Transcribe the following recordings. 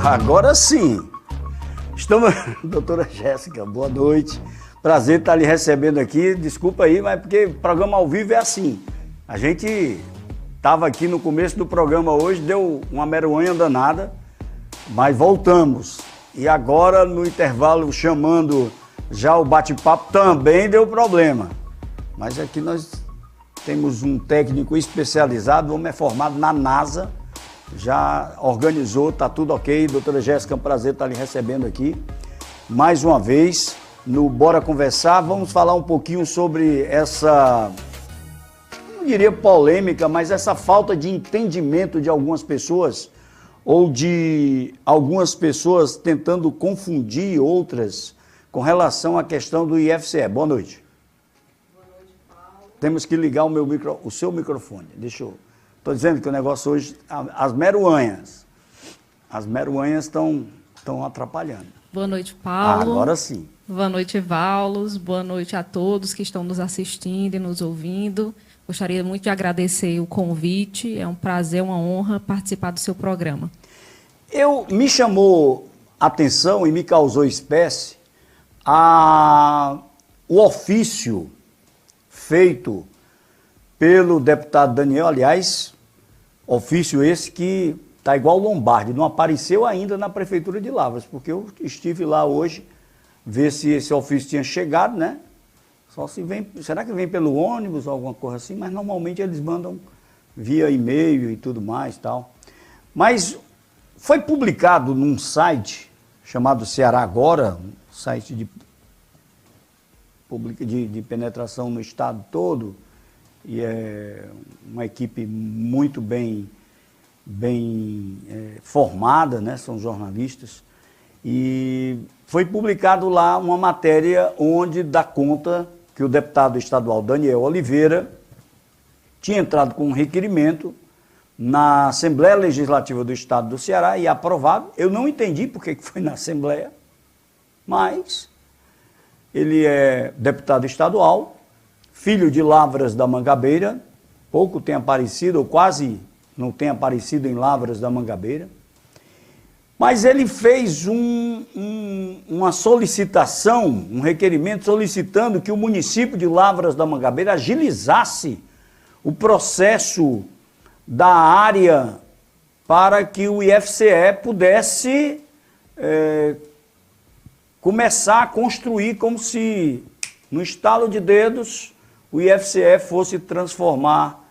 Agora sim. Estamos... Doutora Jéssica, boa noite. Prazer estar lhe recebendo aqui. Desculpa aí, mas porque programa ao vivo é assim. A gente estava aqui no começo do programa hoje, deu uma meruanha danada, mas voltamos. E agora, no intervalo, chamando já o bate-papo, também deu problema. Mas aqui nós temos um técnico especializado, o homem é formado na NASA, já organizou, tá tudo ok. Doutora Jéssica, é um prazer estar lhe recebendo aqui. Mais uma vez, no Bora Conversar, vamos falar um pouquinho sobre essa, não diria polêmica, mas essa falta de entendimento de algumas pessoas, ou de algumas pessoas tentando confundir outras com relação à questão do IFCE. Boa noite. Boa noite, Paulo. Temos que ligar o seu microfone. Deixa eu... Estou dizendo que o negócio hoje, as meruanhas estão atrapalhando. Boa noite, Paulo. Agora sim. Boa noite, Vallos. Boa noite a todos que estão nos assistindo e nos ouvindo. Gostaria muito de agradecer o convite. É um prazer, uma honra participar do seu programa. Me chamou a atenção e me causou espécie o ofício feito pelo deputado Daniel, aliás, ofício esse que está igual Lombardi, não apareceu ainda na Prefeitura de Lavras, porque eu estive lá hoje, ver se esse ofício tinha chegado, né? Só se vem, será que vem pelo ônibus ou alguma coisa assim? Mas normalmente eles mandam via e-mail e tudo mais e tal. Mas foi publicado num site chamado Ceará Agora, um site de penetração no estado todo, e é uma equipe muito bem formada, né? São jornalistas, e foi publicado lá uma matéria onde dá conta que o deputado estadual Daniel Oliveira tinha entrado com um requerimento na Assembleia Legislativa do Estado do Ceará e aprovado. Eu não entendi por que foi na Assembleia, mas ele é deputado estadual, filho de Lavras da Mangabeira, pouco tem aparecido, ou quase não tem aparecido em Lavras da Mangabeira, mas ele fez uma solicitação, um requerimento solicitando que o município de Lavras da Mangabeira agilizasse o processo da área para que o IFCE pudesse começar a construir como se, no estalo de dedos, o IFCE fosse transformar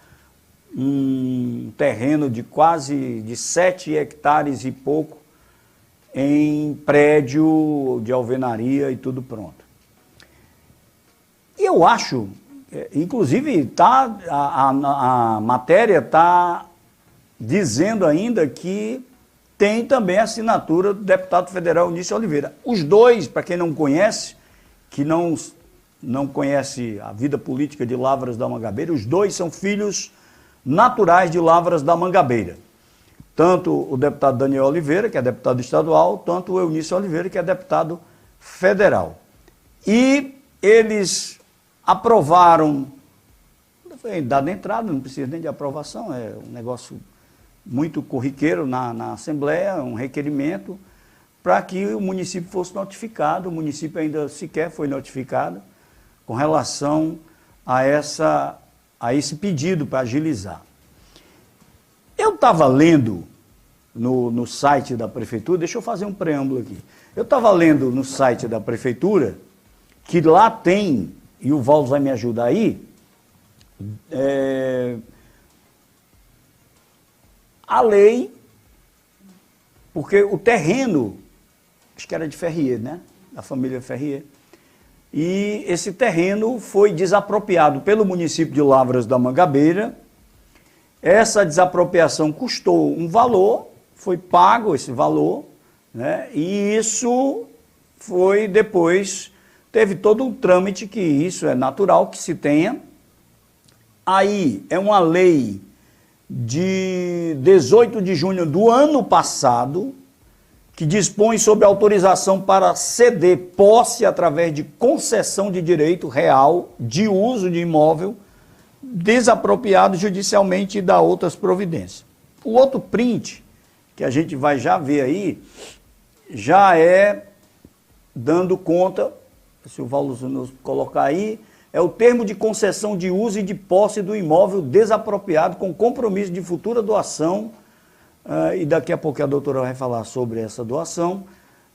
um terreno de quase 7 hectares e pouco em prédio de alvenaria e tudo pronto. E eu acho, inclusive a matéria está dizendo ainda que tem também a assinatura do deputado federal Eunício Oliveira. Os dois, para quem não conhece, que não conhece a vida política de Lavras da Mangabeira, os dois são filhos naturais de Lavras da Mangabeira. Tanto o deputado Daniel Oliveira, que é deputado estadual, tanto o Eunício Oliveira, que é deputado federal. E eles aprovaram, foi dada entrada, não precisa nem de aprovação, é um negócio muito corriqueiro na Assembleia, um requerimento para que o município fosse notificado. O município ainda sequer foi notificado com relação a esse pedido para agilizar. Eu estava lendo no site da Prefeitura, deixa eu fazer um preâmbulo aqui. Eu estava lendo no site da Prefeitura, que lá tem, e o Valdo vai me ajudar aí, a lei, porque o terreno, acho que era de Ferrier, né? Da família Ferrier. E esse terreno foi desapropriado pelo município de Lavras da Mangabeira. Essa desapropriação custou um valor, foi pago esse valor, né? E isso foi depois, teve todo um trâmite, que isso é natural que se tenha. Aí é uma lei de 18 de junho do ano passado, que dispõe sobre autorização para ceder posse através de concessão de direito real de uso de imóvel desapropriado judicialmente e dá outras providências. O outro print que a gente vai já ver aí, já é dando conta, se o Valdo nos colocar aí, é o termo de concessão de uso e de posse do imóvel desapropriado com compromisso de futura doação, e daqui a pouco a doutora vai falar sobre essa doação,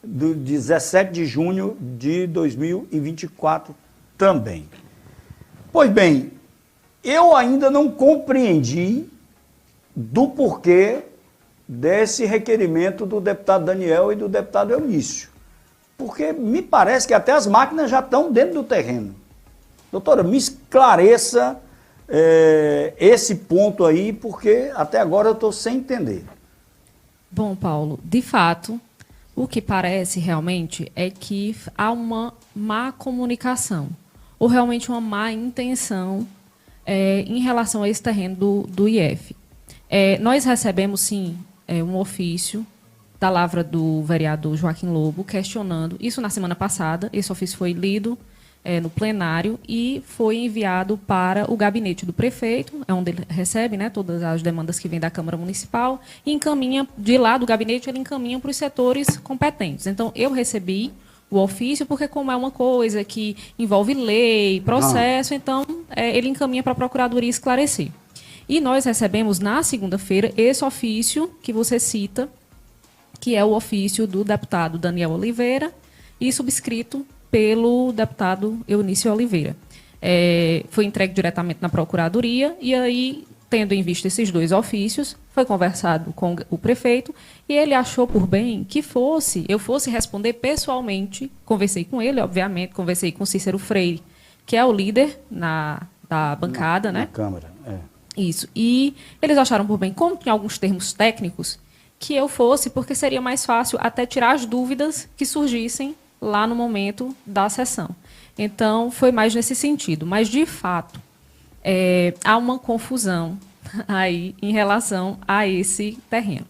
do 17 de junho de 2024 também. Pois bem, eu ainda não compreendi do porquê desse requerimento do deputado Daniel e do deputado Eunício. Porque me parece que até as máquinas já estão dentro do terreno. Doutora, me esclareça esse ponto aí, porque até agora eu estou sem entender. Bom, Paulo, de fato, o que parece realmente é que há uma má comunicação, ou realmente uma má intenção em relação a esse terreno do IF. Nós recebemos, sim, um ofício da lavra do vereador Joaquim Lobo questionando, isso na semana passada, esse ofício foi lido no plenário e foi enviado para o gabinete do prefeito, onde ele recebe, né, todas as demandas que vêm da Câmara Municipal e encaminha, de lá do gabinete, ele encaminha para os setores competentes. Então, eu recebi o ofício porque, como é uma coisa que envolve lei, processo, então ele encaminha para a Procuradoria esclarecer. E nós recebemos, na segunda-feira, esse ofício que você cita, que é o ofício do deputado Daniel Oliveira e subscrito pelo deputado Eunício Oliveira. Foi entregue diretamente na Procuradoria e aí, tendo em vista esses dois ofícios, foi conversado com o prefeito e ele achou por bem que eu fosse responder pessoalmente. Conversei com ele, obviamente, conversei com Cícero Freire, que é o líder da bancada, né? Na Câmara, Isso. E eles acharam por bem, como tinha alguns termos técnicos, que eu fosse, porque seria mais fácil até tirar as dúvidas que surgissem lá no momento da sessão. Então, foi mais nesse sentido. Mas, de fato, há uma confusão aí em relação a esse terreno.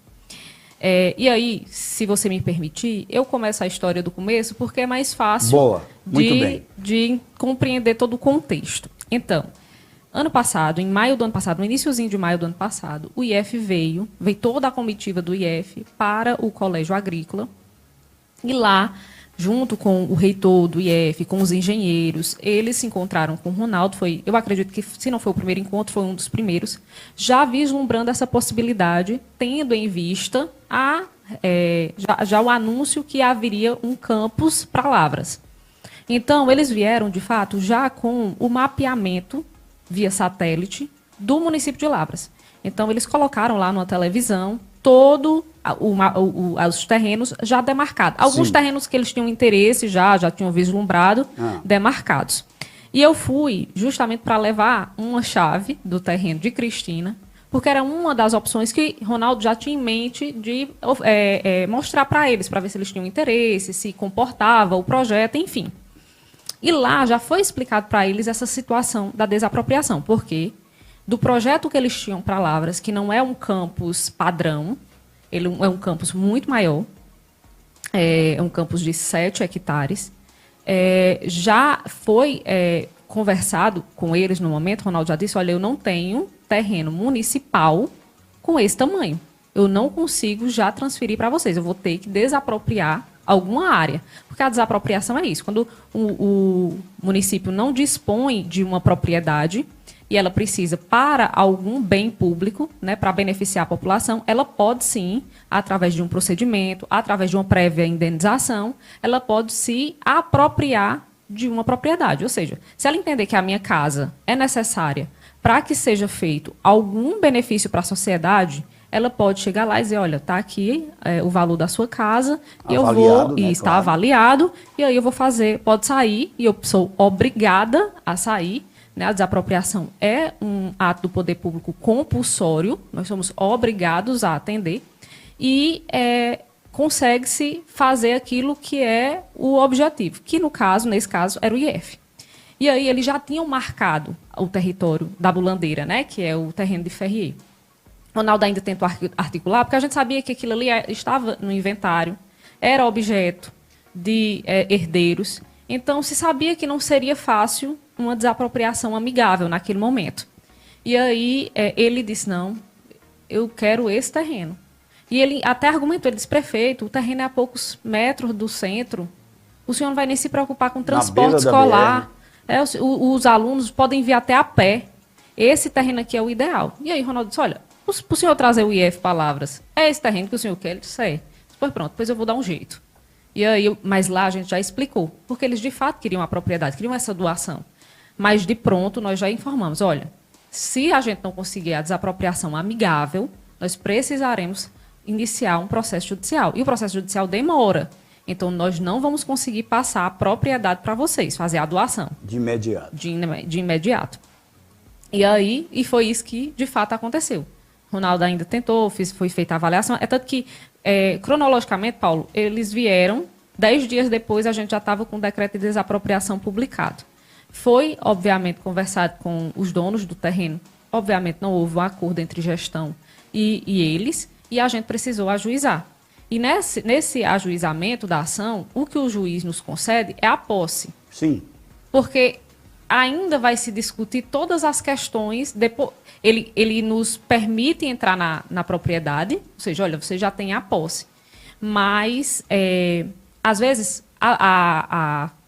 E aí, se você me permitir, eu começo a história do começo, porque é mais fácil de compreender todo o contexto. Então, ano passado, em maio do ano passado, no iniciozinho de maio do ano passado, o IF veio toda a comitiva do IF para o Colégio Agrícola, e lá, junto com o reitor do IF, com os engenheiros, eles se encontraram com o Ronaldo, eu acredito que, se não foi o primeiro encontro, foi um dos primeiros, já vislumbrando essa possibilidade, tendo em vista já o anúncio que haveria um campus para Lavras. Então, eles vieram, de fato, já com o mapeamento via satélite do município de Lavras. Então, eles colocaram lá numa televisão todo os terrenos já demarcados. Alguns terrenos que eles tinham interesse já tinham vislumbrado, demarcados. E eu fui justamente para levar uma chave do terreno de Cristina, porque era uma das opções que Ronaldo já tinha em mente de mostrar para eles, para ver se eles tinham interesse, se comportava o projeto, enfim. E lá já foi explicado para eles essa situação da desapropriação, porque do projeto que eles tinham para Lavras, que não é um campus padrão, ele é um campus muito maior, é um campus de 7 hectares, já foi conversado com eles no momento, Ronaldo já disse, olha, eu não tenho terreno municipal com esse tamanho, eu não consigo já transferir para vocês, eu vou ter que desapropriar alguma área, porque a desapropriação é isso, quando o município não dispõe de uma propriedade e ela precisa para algum bem público, né, para beneficiar a população, ela pode sim, através de um procedimento, através de uma prévia indenização, ela pode se apropriar de uma propriedade, ou seja, se ela entender que a minha casa é necessária para que seja feito algum benefício para a sociedade, ela pode chegar lá e dizer, olha, está aqui o valor da sua casa, e eu vou, e está avaliado, e aí eu vou fazer, pode sair, e eu sou obrigada a sair, né? A desapropriação é um ato do poder público compulsório, nós somos obrigados a atender, e consegue-se fazer aquilo que é o objetivo, que no caso, nesse caso, era o IF. E aí eles já tinham marcado o território da Bulandeira, né? Que é o terreno de Ferrier. Ronaldo ainda tentou articular, porque a gente sabia que aquilo ali estava no inventário, era objeto de herdeiros, então se sabia que não seria fácil uma desapropriação amigável naquele momento. E aí ele disse, não, eu quero esse terreno. E ele até argumentou, ele disse, prefeito, o terreno é a poucos metros do centro, o senhor não vai nem se preocupar com transporte escolar, os alunos podem vir até a pé, esse terreno aqui é o ideal. E aí Ronaldo disse, olha, para o senhor trazer o IF Palavras, é esse terreno que o senhor quer? Ele disse, é. Pois pronto, depois eu vou dar um jeito. E aí, mas lá a gente já explicou, porque eles de fato queriam a propriedade, queriam essa doação. Mas de pronto nós já informamos, olha, se a gente não conseguir a desapropriação amigável, nós precisaremos iniciar um processo judicial. E o processo judicial demora. Então nós não vamos conseguir passar a propriedade para vocês, fazer a doação. De imediato. De imediato. E aí, e foi isso que de fato aconteceu. Ronaldo ainda tentou, foi feita a avaliação. É tanto que, cronologicamente, Paulo, eles vieram, 10 dias depois a gente já estava com o decreto de desapropriação publicado. Foi, obviamente, conversado com os donos do terreno. Obviamente, não houve um acordo entre gestão e eles, e a gente precisou ajuizar. E nesse ajuizamento da ação, o que o juiz nos concede é a posse. Sim. Porque ainda vai se discutir todas as questões. Depois, ele nos permite entrar na propriedade, ou seja, olha, você já tem a posse. Mas, às vezes,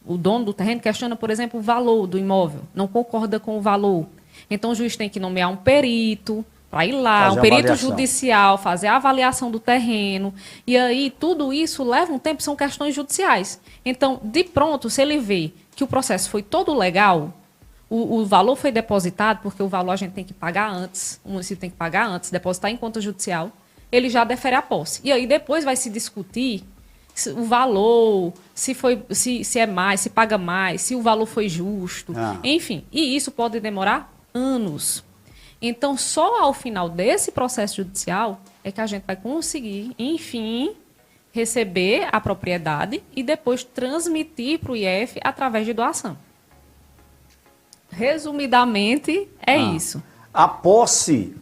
o dono do terreno questiona, por exemplo, o valor do imóvel, não concorda com o valor. Então, o juiz tem que nomear um perito para ir lá, um perito judicial, fazer a avaliação do terreno. E aí, tudo isso leva um tempo, são questões judiciais. Então, de pronto, se ele vê que o processo foi todo legal, o valor foi depositado, porque o valor a gente tem que pagar antes, o município tem que pagar antes, depositar em conta judicial, ele já defere a posse. E aí, depois vai se discutir o valor, se é mais, se paga mais, se o valor foi justo, enfim. E isso pode demorar anos. Então, só ao final desse processo judicial é que a gente vai conseguir, enfim, receber a propriedade e depois transmitir para o IF através de doação. Resumidamente, é isso. A posse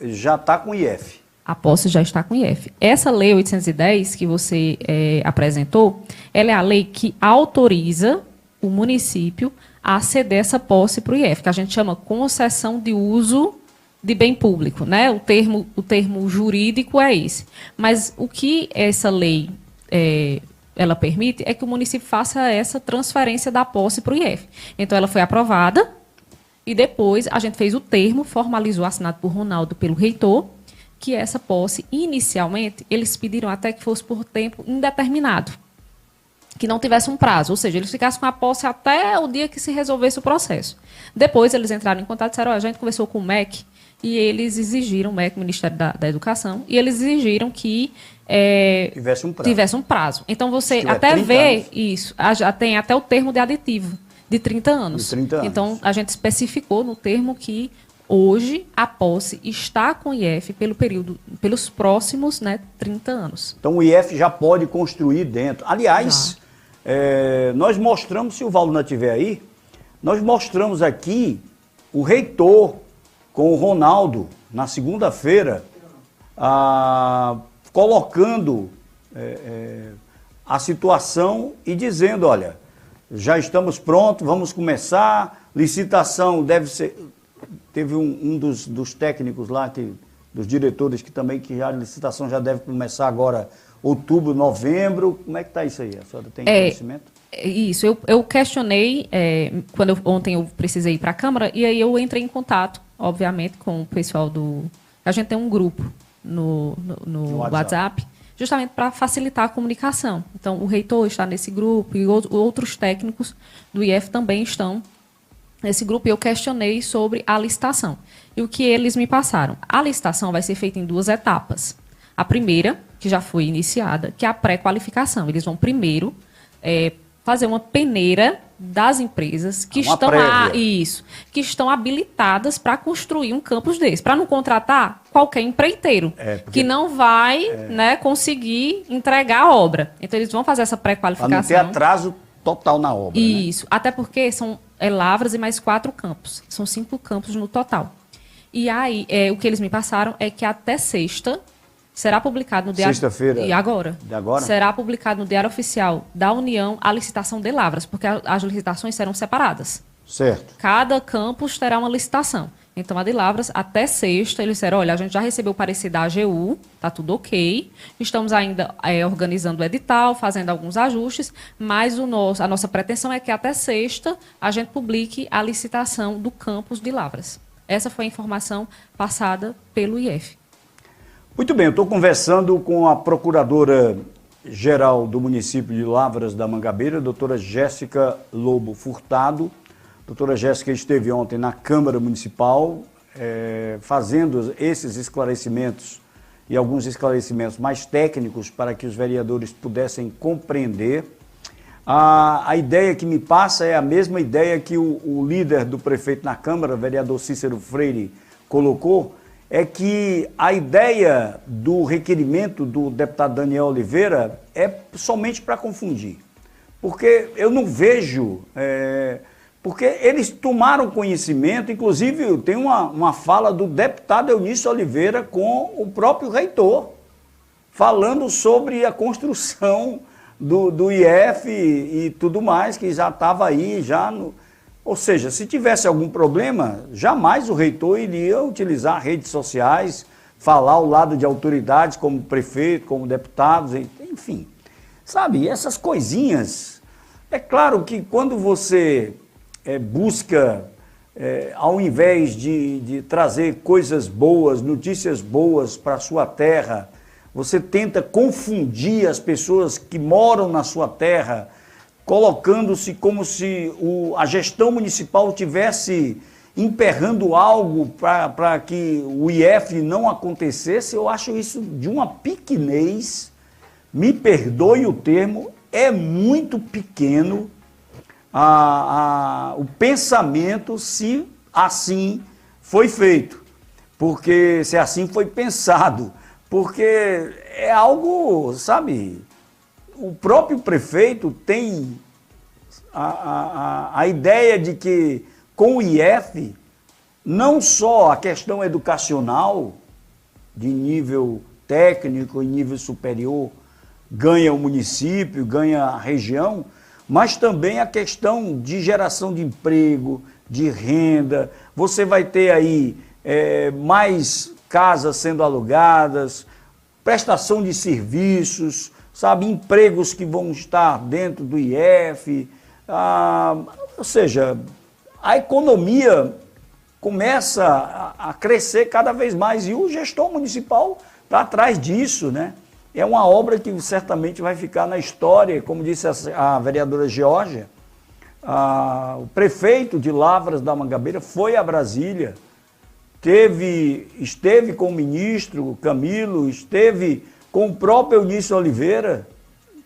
já está com o IF. A posse já está com o IF. Essa lei 810 que você apresentou, ela é a lei que autoriza o município a ceder essa posse para o IF, que a gente chama concessão de uso de bem público, né? O termo jurídico é esse. Mas o que essa lei ela permite é que o município faça essa transferência da posse para o IF. Então, ela foi aprovada e depois a gente fez o termo, formalizou, assinado por Ronaldo, pelo reitor, que essa posse, inicialmente, eles pediram até que fosse por tempo indeterminado, que não tivesse um prazo, ou seja, eles ficassem com a posse até o dia que se resolvesse o processo. Depois, eles entraram em contato e disseram, a gente conversou com o MEC, e eles exigiram, o MEC, Ministério da Educação, e eles exigiram que tivesse um prazo. Então, você até vê isso, já tem até o termo de aditivo, de 30 anos. De 30 anos. Então, a gente especificou no termo que hoje a posse está com o IF pelos próximos 30 anos. Então, o IF já pode construir dentro. Aliás, nós mostramos, se o Valdo não estiver aí, nós mostramos aqui o reitor com o Ronaldo, na segunda-feira, colocando a situação e dizendo, olha, já estamos prontos, vamos começar, licitação deve ser... Teve um dos técnicos lá, dos diretores, que a licitação já deve começar agora, outubro, novembro. Como é que está isso aí? A senhora tem conhecimento? Isso, eu questionei, ontem eu precisei ir para a Câmara, e aí eu entrei em contato, obviamente, com o pessoal a gente tem um grupo no WhatsApp, justamente para facilitar a comunicação. Então, o reitor está nesse grupo e outros técnicos do IF também estão nesse grupo, e eu questionei sobre a licitação. E o que eles me passaram? A licitação vai ser feita em 2 etapas. A primeira, que já foi iniciada, que é a pré-qualificação. Eles vão primeiro fazer uma peneira das empresas que estão habilitadas para construir um campus desse, para não contratar qualquer empreiteiro que não vai conseguir entregar a obra. Então, eles vão fazer essa pré-qualificação. Para não ter atraso total na obra. Isso, até porque são Lavras e mais 4 campos. São 5 campos no total. E aí, o que eles me passaram é que até sexta será publicado no Diário... Sexta-feira? E agora? De agora? Será publicado no Diário Oficial da União a licitação de Lavras, porque as licitações serão separadas. Certo. Cada campus terá uma licitação. Então, a de Lavras, até sexta, eles disseram, olha, a gente já recebeu o parecer da AGU, está tudo ok, estamos ainda organizando o edital, fazendo alguns ajustes, mas a nossa pretensão é que até sexta a gente publique a licitação do campus de Lavras. Essa foi a informação passada pelo IF. Muito bem, eu estou conversando com a Procuradora-Geral do município de Lavras da Mangabeira, doutora Jéssica Lobo Furtado. Doutora Jéssica esteve ontem na Câmara Municipal, fazendo esses esclarecimentos e alguns esclarecimentos mais técnicos para que os vereadores pudessem compreender. A ideia que me passa é a mesma ideia que o líder do prefeito na Câmara, vereador Cícero Freire, colocou, é que a ideia do requerimento do deputado Daniel Oliveira é somente para confundir. Porque eu não vejo... Porque eles tomaram conhecimento, inclusive tem uma fala do deputado Eunício Oliveira com o próprio reitor, falando sobre a construção do IF e tudo mais, que já estava aí, ou seja, se tivesse algum problema, jamais o reitor iria utilizar redes sociais, falar ao lado de autoridades como prefeito, como deputados, enfim. Sabe, essas coisinhas, é claro que quando você... busca, ao invés de trazer coisas boas, notícias boas para a sua terra, você tenta confundir as pessoas que moram na sua terra, colocando-se como se a gestão municipal tivesse emperrando algo para que o IF não acontecesse. Eu acho isso de uma pequenez, me perdoe o termo, é muito pequeno, o pensamento, se assim foi feito, porque se assim foi pensado, porque é algo, sabe, o próprio prefeito tem a ideia de que com o IF, não só a questão educacional, de nível técnico e nível superior, ganha o município, ganha a região, mas também a questão de geração de emprego, de renda. Você vai ter aí mais casas sendo alugadas, prestação de serviços, sabe, empregos que vão estar dentro do IF, ou seja, a economia começa a crescer cada vez mais e o gestor municipal está atrás disso, né? É uma obra que certamente vai ficar na história, como disse a vereadora Geórgia, o prefeito de Lavras da Mangabeira foi a Brasília, esteve com o ministro Camilo, esteve com o próprio Eunício Oliveira,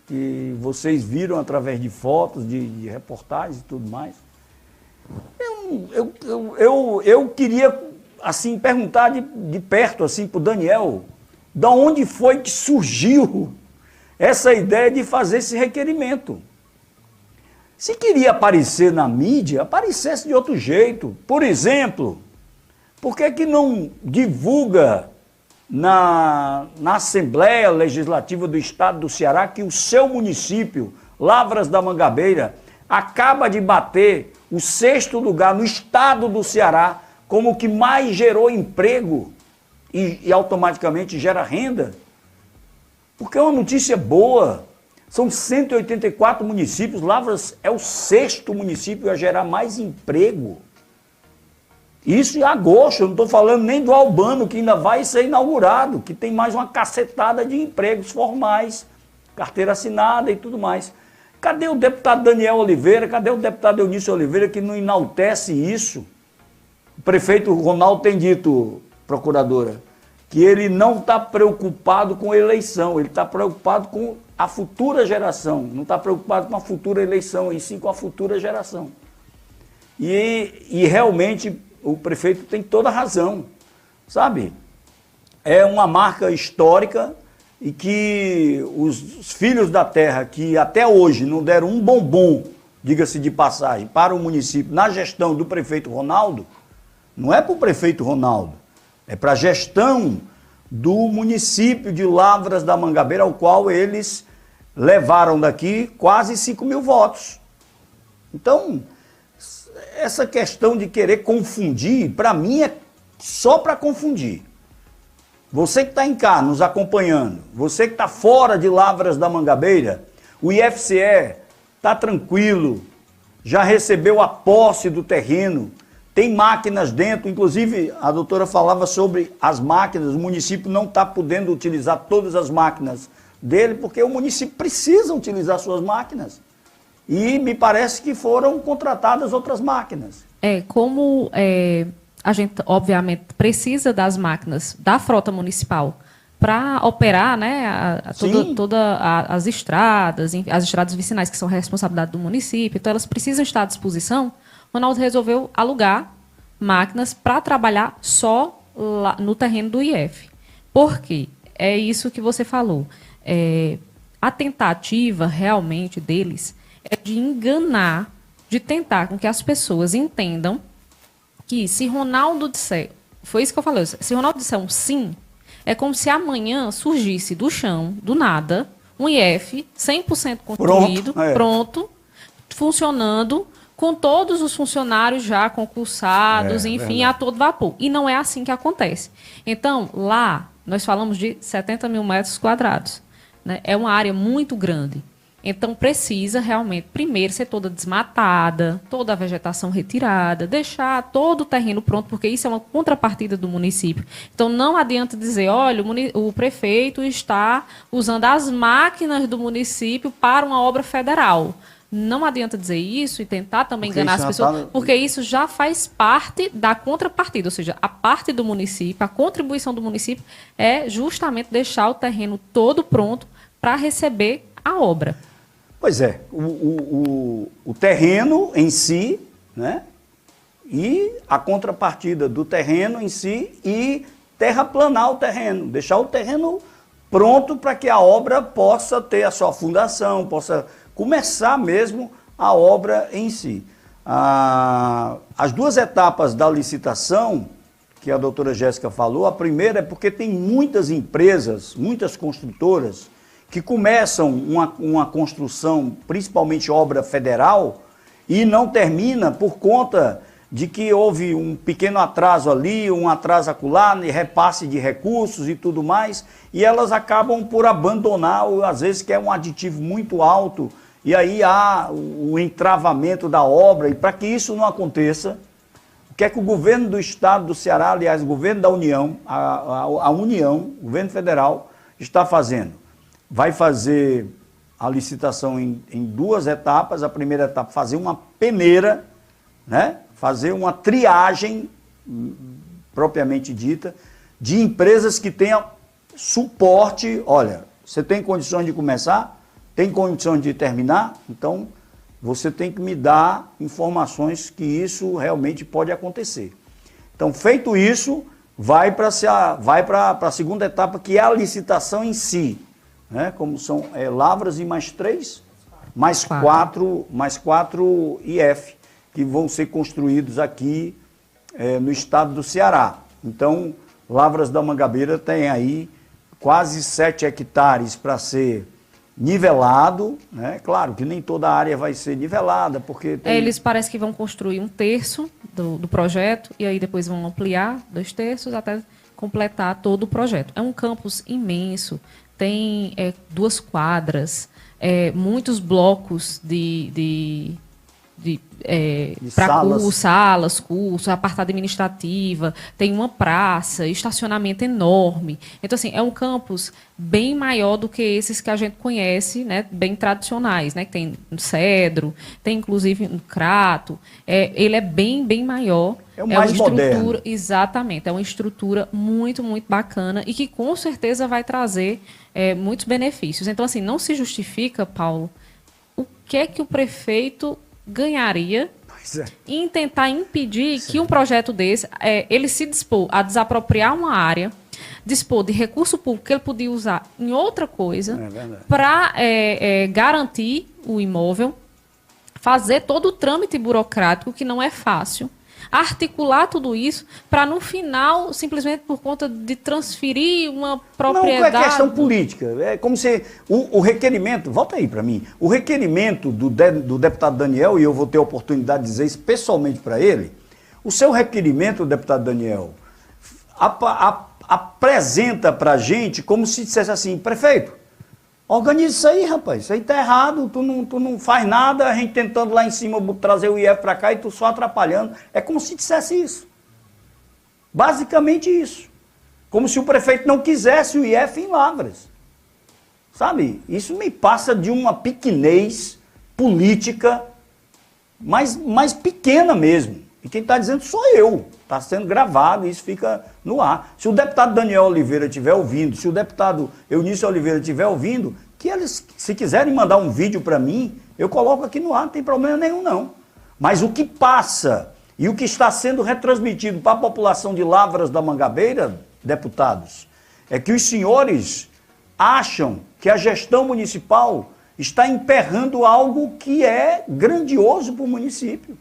que vocês viram através de fotos, de reportagens e tudo mais. Eu queria assim, perguntar de perto assim, para o Daniel, da onde foi que surgiu essa ideia de fazer esse requerimento? Se queria aparecer na mídia, aparecesse de outro jeito. Por exemplo, por que não divulga na Assembleia Legislativa do Estado do Ceará que o seu município, Lavras da Mangabeira, acaba de bater o 6º lugar no estado do Ceará como o que mais gerou emprego e automaticamente gera renda? Porque é uma notícia boa. São 184 municípios, Lavras é o 6º município a gerar mais emprego. Isso em agosto, eu não estou falando nem do Albano, que ainda vai ser inaugurado, que tem mais uma cacetada de empregos formais, carteira assinada e tudo mais. Cadê o deputado Daniel Oliveira, cadê o deputado Eunício Oliveira que não enaltece isso? O prefeito Ronaldo tem dito, procuradora, que ele não está preocupado com a eleição, ele está preocupado com a futura geração, não está preocupado com a futura eleição, e sim com a futura geração. E realmente o prefeito tem toda a razão, sabe? É uma marca histórica e que os filhos da terra que até hoje não deram um bombom, diga-se de passagem, para o município na gestão do prefeito Ronaldo, não é para o prefeito Ronaldo, é para a gestão do município de Lavras da Mangabeira, ao qual eles levaram daqui quase 5.000 votos. Então, essa questão de querer confundir, para mim é só para confundir. Você que está em casa nos acompanhando, você que está fora de Lavras da Mangabeira, o IFCE está tranquilo, já recebeu a posse do terreno, tem máquinas dentro, inclusive a doutora falava sobre as máquinas, o município não está podendo utilizar todas as máquinas dele, porque o município precisa utilizar suas máquinas. E me parece que foram contratadas outras máquinas. A gente, obviamente, precisa das máquinas da frota municipal para operar, né, as estradas vicinais, que são responsabilidade do município, então elas precisam estar à disposição. O Ronaldo resolveu alugar máquinas para trabalhar só lá no terreno do IF. Por quê? É isso que você falou. A tentativa realmente deles é de enganar, de tentar com que as pessoas entendam que se Ronaldo disser, foi isso que eu falei, se Ronaldo disser um sim, é como se amanhã surgisse do chão, do nada, um IF 100% construído, pronto, funcionando, com todos os funcionários já concursados, enfim, verdade, a todo vapor. E não é assim que acontece. Então, lá, nós falamos de 70 mil metros quadrados. Né? É uma área muito grande. Então, precisa realmente, primeiro, ser toda desmatada, toda a vegetação retirada, deixar todo o terreno pronto, porque isso é uma contrapartida do município. Então, não adianta dizer, olha, o prefeito está usando as máquinas do município para uma obra federal. Não adianta dizer isso e tentar também enganar as pessoas, porque isso já faz parte da contrapartida, ou seja, a parte do município, a contribuição do município é justamente deixar o terreno todo pronto para receber a obra. Pois é, o terreno em si, né, e a contrapartida do terreno em si e terraplanar o terreno, deixar o terreno pronto para que a obra possa ter a sua fundação, possa começar mesmo a obra em si. As duas etapas da licitação, que a doutora Jéssica falou, a primeira é porque tem muitas empresas, muitas construtoras, que começam uma construção, principalmente obra federal, e não termina por conta de que houve um pequeno atraso ali, um atraso acolá, repasse de recursos e tudo mais, e elas acabam por abandonar, às vezes que é um aditivo muito alto, e aí há o entravamento da obra, e para que isso não aconteça, o que é que o governo do estado do Ceará, aliás, o governo da União, a União, o governo federal, está fazendo? Vai fazer a licitação em duas etapas. A primeira etapa, fazer uma peneira, né? Fazer uma triagem, propriamente dita, de empresas que tenham suporte. Olha, você tem condições de começar? Tem condições de terminar? Então, você tem que me dar informações que isso realmente pode acontecer. Então, feito isso, vai para a segunda etapa, que é a licitação em si. Né? Como são Lavras e mais 3, mais 4 IF, que vão ser construídos aqui no estado do Ceará. Então, Lavras da Mangabeira tem aí quase 7 hectares para ser nivelado, né? Claro que nem toda a área vai ser nivelada, porque tem... Eles parecem que vão construir 1/3 do projeto, e aí depois vão ampliar 2/3 até completar todo o projeto. É um campus imenso, tem 2 quadras, muitos blocos para salas, cursos, a parte administrativa, tem uma praça, estacionamento enorme. Então, assim, é um campus bem maior do que esses que a gente conhece, né, bem tradicionais, né, que tem no Cedro, tem inclusive no Crato. Ele é bem, bem maior. É mais moderno. Exatamente, é uma estrutura muito, muito bacana e que com certeza vai trazer muitos benefícios. Então, assim, não se justifica, Paulo, o que é que o prefeito ganharia em tentar impedir que um projeto desse, ele se dispor a desapropriar uma área, dispor de recurso público que ele podia usar em outra coisa para garantir o imóvel, fazer todo o trâmite burocrático, que não é fácil. articular tudo isso para, no final, simplesmente por conta de transferir uma Não, propriedade... é questão política. É como se o requerimento, volta aí para mim, o requerimento do deputado Daniel, e eu vou ter a oportunidade de dizer isso pessoalmente para ele, o seu requerimento, deputado Daniel, apresenta para a gente como se dissesse assim, prefeito, organiza isso aí, rapaz, isso aí tá errado, tu não faz nada, a gente tentando lá em cima trazer o IF para cá e tu só atrapalhando. É como se dissesse isso. Basicamente isso. Como se o prefeito não quisesse o IF em Lavras. Sabe? Isso me passa de uma pequenez política mais pequena mesmo. E quem está dizendo sou eu. Está sendo gravado e isso fica no ar. Se o deputado Daniel Oliveira estiver ouvindo, se o deputado Eunício Oliveira estiver ouvindo, que eles, se quiserem mandar um vídeo para mim, eu coloco aqui no ar, não tem problema nenhum não. Mas o que passa e o que está sendo retransmitido para a população de Lavras da Mangabeira, deputados, é que os senhores acham que a gestão municipal está emperrando algo que é grandioso para o município.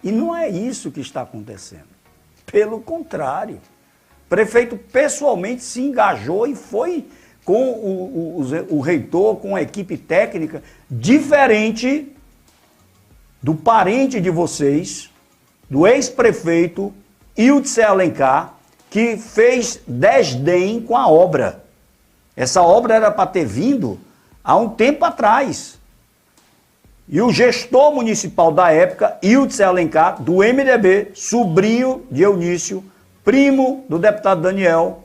E não é isso que está acontecendo. Pelo contrário. O prefeito pessoalmente se engajou e foi com o reitor, com a equipe técnica, diferente do parente de vocês, do ex-prefeito Ilse Alencar, que fez desdém com a obra. Essa obra era para ter vindo há um tempo atrás. E o gestor municipal da época, Ilse Alencar, do MDB, sobrinho de Eunício, primo do deputado Daniel,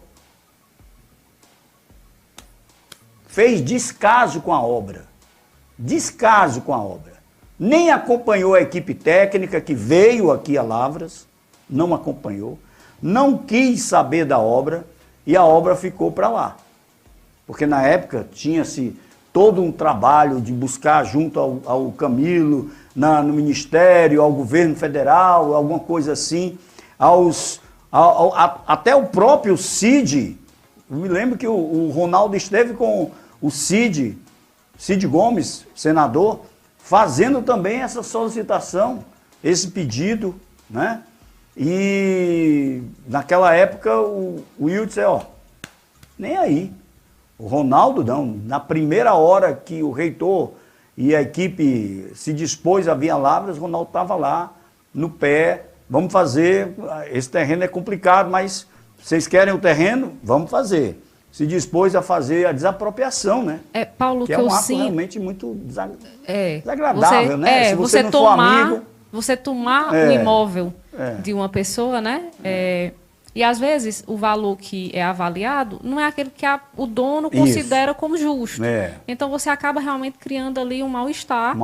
fez descaso com a obra. Descaso com a obra. Nem acompanhou a equipe técnica que veio aqui a Lavras, não acompanhou, não quis saber da obra e a obra ficou para lá. Porque na época tinha-se todo um trabalho de buscar junto ao Camilo, no Ministério, ao governo federal, alguma coisa assim, até o próprio Cid. Eu me lembro que o Ronaldo esteve com o Cid Gomes, senador, fazendo também essa solicitação, esse pedido, né? E naquela época o Will disse, ó, nem aí. O Ronaldo não, na primeira hora que o reitor e a equipe se dispôs a vir a Lavras, o Ronaldo estava lá, no pé, vamos fazer, esse terreno é complicado, mas vocês querem o terreno? Vamos fazer. Se dispôs a fazer a desapropriação, né? Paulo, que é um ato realmente muito desagradável, você, né? Se você não for amigo... Você tomar o imóvel de uma pessoa, né? E às vezes o valor que é avaliado não é aquele que o dono considera como justo. Então você acaba realmente criando ali um mal-estar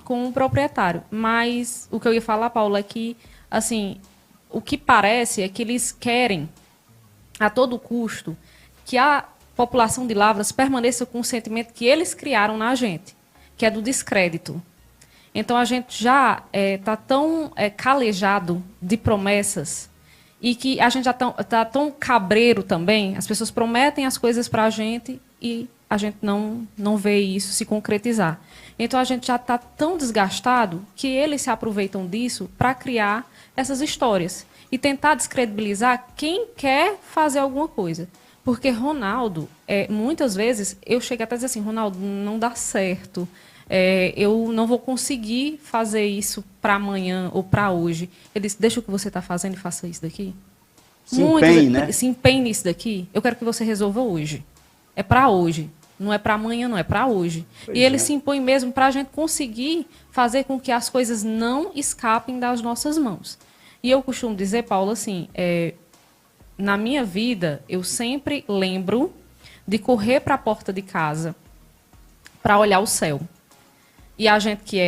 com o proprietário. Mas o que eu ia falar, Paulo, é que assim, o que parece é que eles querem, a todo custo, que a população de Lavras permaneça com o sentimento que eles criaram na gente, que é do descrédito. Então a gente já está tão calejado de promessas e que a gente já está tão cabreiro também, as pessoas prometem as coisas para a gente e a gente não vê isso se concretizar. Então a gente já está tão desgastado que eles se aproveitam disso para criar essas histórias e tentar descredibilizar quem quer fazer alguma coisa. Porque Ronaldo, muitas vezes, eu chego até a dizer assim, Ronaldo, não dá certo, eu não vou conseguir fazer isso para amanhã ou para hoje. Ele disse, deixa o que você está fazendo e faça isso daqui. Se empenhe, né? Se empenhe nisso daqui, eu quero que você resolva hoje. É para hoje, não é para amanhã, não, é para hoje. Pois e ele se impõe mesmo para a gente conseguir fazer com que as coisas não escapem das nossas mãos. E eu costumo dizer, Paulo, assim... Na minha vida, eu sempre lembro de correr para a porta de casa para olhar o céu. E a gente que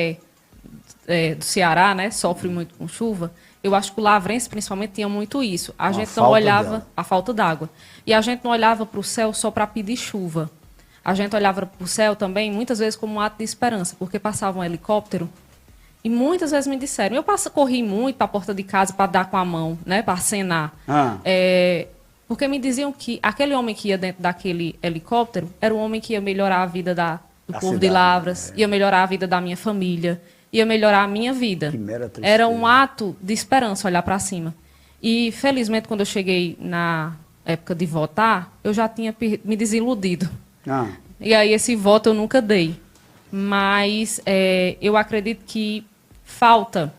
é do Ceará, né, sofre muito com chuva, eu acho que o lavrense, principalmente, tinha muito isso. A gente não olhava a falta d'água. E a gente não olhava para o céu só para pedir chuva. A gente olhava para o céu também, muitas vezes, como um ato de esperança, porque passava um helicóptero e muitas vezes me disseram, corri muito para a porta de casa para dar com a mão, né, para acenar. Porque me diziam que aquele homem que ia dentro daquele helicóptero era o homem que ia melhorar a vida do povo de Lavras, ia melhorar a vida da minha família. ia melhorar a minha vida. Que mera tristeza. Era um ato de esperança olhar para cima. E, felizmente, quando eu cheguei na época de votar, eu já tinha me desiludido. E aí esse voto eu nunca dei. Mas eu acredito que falta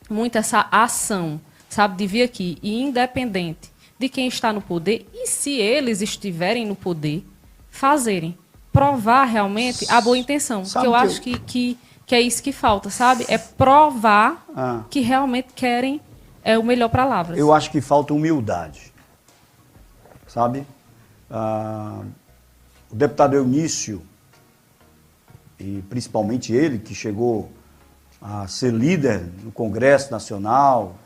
muito essa ação, sabe, de vir aqui, e independente de quem está no poder, e se eles estiverem no poder, fazerem, provar realmente a boa intenção. Porque eu acho que é isso que falta, sabe? É provar que realmente querem o melhor para Lavras. Eu acho que falta humildade, sabe? O deputado Eunício, e principalmente ele, que chegou a ser líder no Congresso Nacional,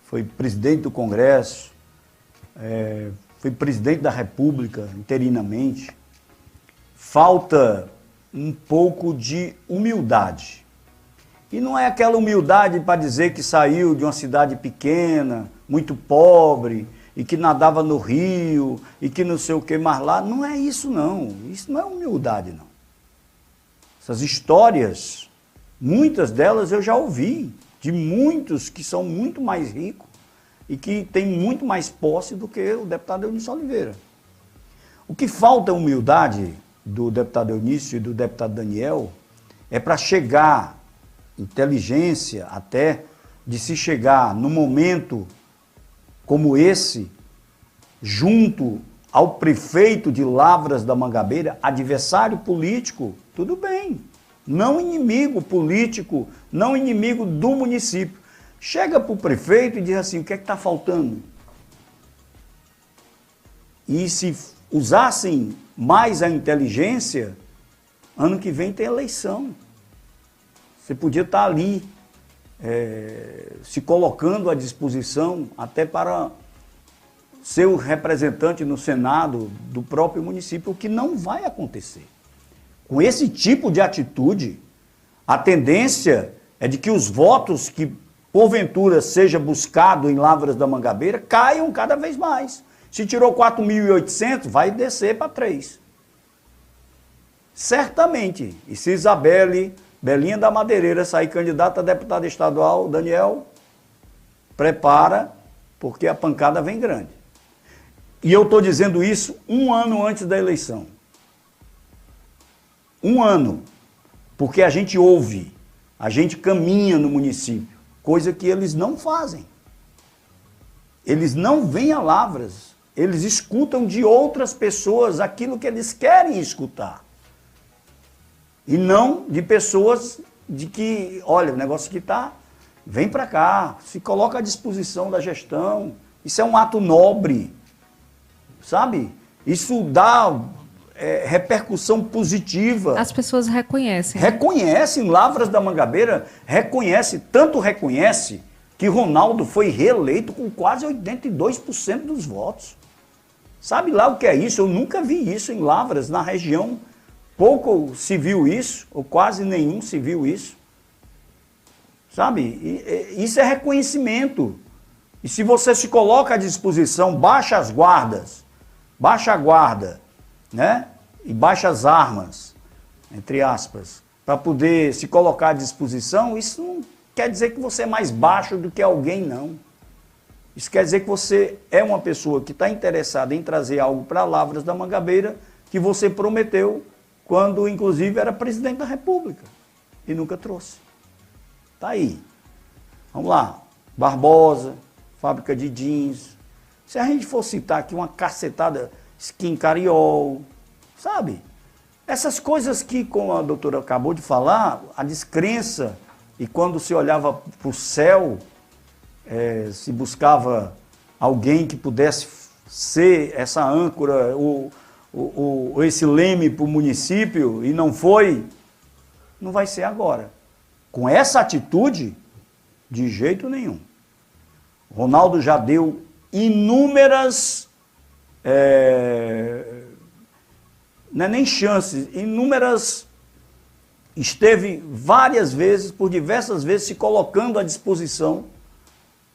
foi presidente do Congresso, foi presidente da República interinamente. Falta um pouco de humildade. E não é aquela humildade para dizer que saiu de uma cidade pequena, muito pobre, e que nadava no rio, e que não sei o que mais lá. Não é isso, não. Isso não é humildade, não. Essas histórias, muitas delas eu já ouvi, de muitos que são muito mais ricos e que têm muito mais posse do que o deputado Eunício Oliveira. O que falta humildade do deputado Eunício e do deputado Daniel é para chegar, inteligência até, de se chegar num momento como esse, junto ao prefeito de Lavras da Mangabeira, adversário político, tudo bem, não inimigo político, não inimigo do município. Chega para o prefeito e diz assim, o que é que está faltando? E se usassem mais a inteligência, ano que vem tem eleição. Você podia estar ali, se colocando à disposição até para ser o representante no Senado do próprio município, o que não vai acontecer. Com esse tipo de atitude, a tendência é de que os votos que porventura seja buscado em Lavras da Mangabeira caiam cada vez mais. Se tirou 4.800, vai descer para 3. Certamente. E se Isabelle, Belinha da Madeireira, sair candidata a deputada estadual, Daniel, prepara, porque a pancada vem grande. E eu estou dizendo isso um ano antes da eleição. Um ano. Porque a gente ouve, a gente caminha no município, coisa que eles não fazem. Eles não vêm a Lavras, eles escutam de outras pessoas aquilo que eles querem escutar. E não de pessoas de que, olha, o negócio que está, vem para cá, se coloca à disposição da gestão. Isso é um ato nobre, sabe? Isso dá repercussão positiva. As pessoas reconhecem. Reconhecem, Lavras da Mangabeira reconhece, tanto reconhece que Ronaldo foi reeleito com quase 82% dos votos. Sabe lá o que é isso? Eu nunca vi isso em Lavras, na região. Pouco se viu isso, ou quase nenhum se viu isso. Sabe? Isso é reconhecimento. E se você se coloca à disposição, baixa as guardas, baixa a guarda, né? E baixa as armas, entre aspas, para poder se colocar à disposição, isso não quer dizer que você é mais baixo do que alguém, não. Isso quer dizer que você é uma pessoa que está interessada em trazer algo para Lavras da Mangabeira que você prometeu quando, inclusive, era presidente da República e nunca trouxe. Tá aí. Vamos lá. Barbosa, fábrica de jeans. Se a gente for citar aqui uma cacetada, Skin Cariol, sabe? Essas coisas que, como a doutora acabou de falar, a descrença, e quando se olhava para o céu, se buscava alguém que pudesse ser essa âncora, esse leme para o município, e não foi, não vai ser agora. Com essa atitude, de jeito nenhum. Ronaldo já deu inúmeras, não é nem chances, inúmeras, esteve várias vezes, por diversas vezes, se colocando à disposição,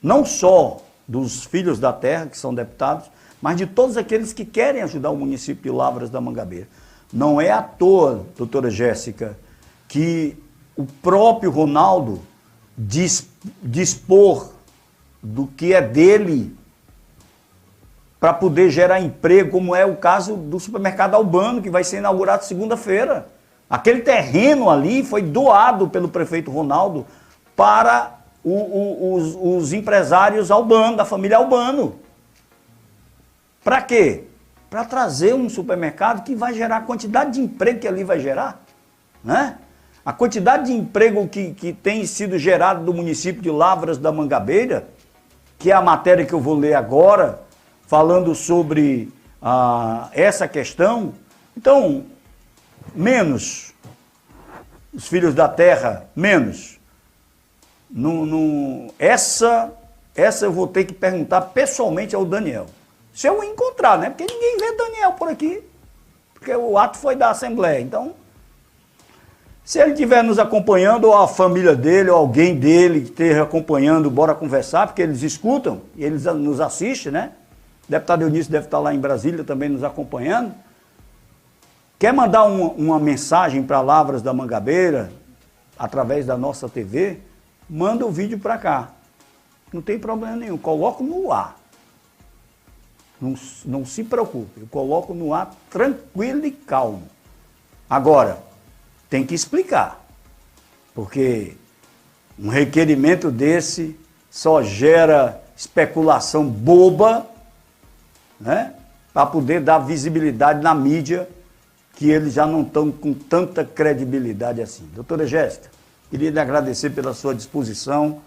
não só dos filhos da terra, que são deputados, mas de todos aqueles que querem ajudar o município de Lavras da Mangabeira. Não é à toa, doutora Jéssica, que o próprio Ronaldo dispor do que é dele para poder gerar emprego, como é o caso do supermercado Albano, que vai ser inaugurado segunda-feira. Aquele terreno ali foi doado pelo prefeito Ronaldo para os empresários Albano, da família Albano. Para quê? Para trazer um supermercado que vai gerar a quantidade de emprego que ali vai gerar, né? A quantidade de emprego que tem sido gerado do município de Lavras da Mangabeira, que é a matéria que eu vou ler agora, falando sobre essa questão. Então, menos os filhos da terra, menos. Essa eu vou ter que perguntar pessoalmente ao Daniel. Se eu encontrar, né? Porque ninguém vê Daniel por aqui, porque o ato foi da Assembleia. Então, se ele estiver nos acompanhando, ou a família dele, ou alguém dele que esteja acompanhando, bora conversar, porque eles escutam e eles nos assistem, né? O deputado Eunício deve estar lá em Brasília também nos acompanhando. Quer mandar uma mensagem para Lavras da Mangabeira, através da nossa TV, manda o vídeo para cá. Não tem problema nenhum, coloco no ar. Não se preocupe, eu coloco no ar tranquilo e calmo. Agora, tem que explicar, porque um requerimento desse só gera especulação boba, né? Para poder dar visibilidade na mídia, que eles já não estão com tanta credibilidade assim. Doutora Jéssica, queria lhe agradecer pela sua disposição.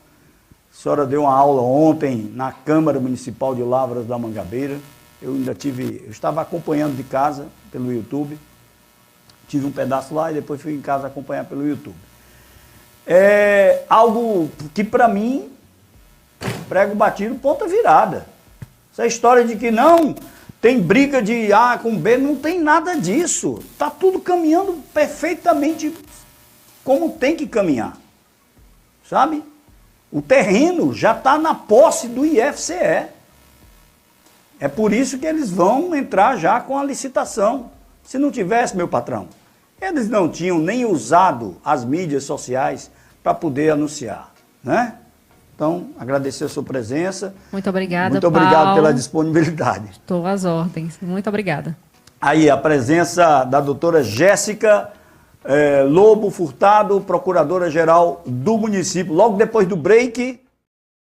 A senhora deu uma aula ontem na Câmara Municipal de Lavras da Mangabeira. Eu estava acompanhando de casa pelo YouTube. Tive um pedaço lá e depois fui em casa acompanhar pelo YouTube. É algo que para mim, prego batido, ponta virada. Essa história de que não tem briga de A com B, não tem nada disso. Está tudo caminhando perfeitamente como tem que caminhar. Sabe? O terreno já está na posse do IFCE. É por isso que eles vão entrar já com a licitação. Se não tivesse, meu patrão, eles não tinham nem usado as mídias sociais para poder anunciar, né? Então, agradecer a sua presença. Muito obrigada, Muito obrigado Paulo, pela disponibilidade. Estou às ordens. Muito obrigada. Aí, a presença da doutora Jéssica Lobo Furtado, procuradora-geral do município. Logo depois do break,